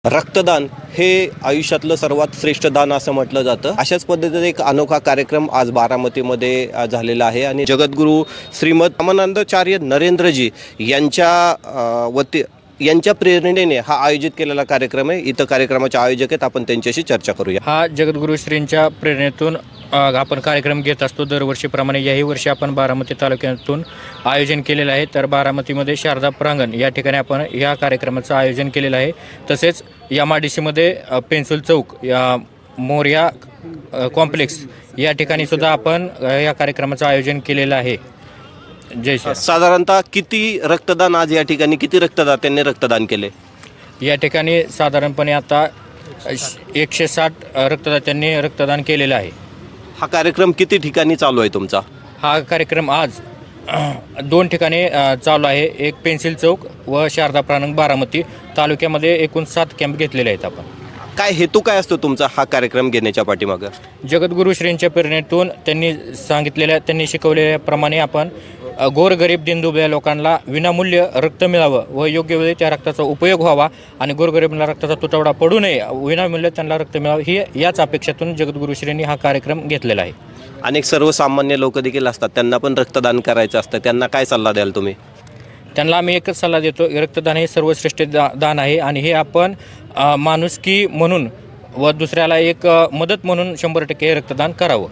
रक्तदान हे आयुष्यातलं सर्वात श्रेष्ठ दान असं म्हटलं जातं. अशाच पद्धतीने एक अनोखा कार्यक्रम आज बारामतीमध्ये झालेला आहे आणि जगद्गुरू श्रीमद रामानंदाचार्य नरेंद्रजी यांच्या प्रेरणेने हा आयोजित केलेला कार्यक्रम आहे. इथं कार्यक्रमाचे आयोजक आहेत, आपण त्यांच्याशी चर्चा करूया. हा जगद्गुरू श्रींच्या प्रेरणेतून आपण कार्यक्रम घेत असतो दरवर्षीप्रमाणे. याही वर्षी आपण बारामती तालुक्यातून आयोजन केलेलं आहे. तर बारामतीमध्ये शारदा प्रांगण या ठिकाणी आपण या कार्यक्रमाचं आयोजन केलेलं आहे. तसेच MIDCमध्ये पेन्सिल चौक या मोर्या कॉम्प्लेक्स या ठिकाणी सुद्धा आपण या कार्यक्रमाचं आयोजन केलेलं आहे. जय श्री. साधारणतः किती रक्तदान आज या ठिकाणी, किती रक्तदात्यांनी रक्तदान केले? या ठिकाणी साधारणपणे आता 160 रक्तदात्यांनी रक्तदान केलेलं आहे. हा कार्यक्रम किती ठिकाणी चालू आहे तुमचा? हा कार्यक्रम आज 2 ठिकाणी चालू आहे. एक पेन्सिल चौक व शारदा प्रांगण बारामती तालुक्यामध्ये एकूण 7 कॅम्प घेतलेले आहेत आपण. काय हेतू काय असतो तुमचा हा कार्यक्रम घेण्याच्या पाठीमागं? जगद्गुरू श्रींच्या प्रेरणेतून त्यांनी शिकवलेल्याप्रमाणे आपण गोरगरीब दिनदुबळ्या लोकांना विनामूल्य रक्त मिळावं व योग्य वेळी त्या रक्ताचा उपयोग व्हावा आणि गोरगरीबांना रक्ताचा तुटवडा पडू नये, विनामूल्य त्यांना रक्त मिळावं ही याच अपेक्षेतून जगद्गुरू श्रींनी हा कार्यक्रम घेतलेला आहे. अनेक सर्वसामान्य लोक देखील असतात, त्यांना पण रक्तदान करायचं असतं, त्यांना काय सल्ला द्याल तुम्ही? त्यांना आम्ही एकच सल्ला देतो, रक्तदान हे सर्वश्रेष्ठ दान आहे आणि हे आपण माणुसकी म्हणून व दुसऱ्याला एक मदत म्हणून 100% रक्तदान करावं.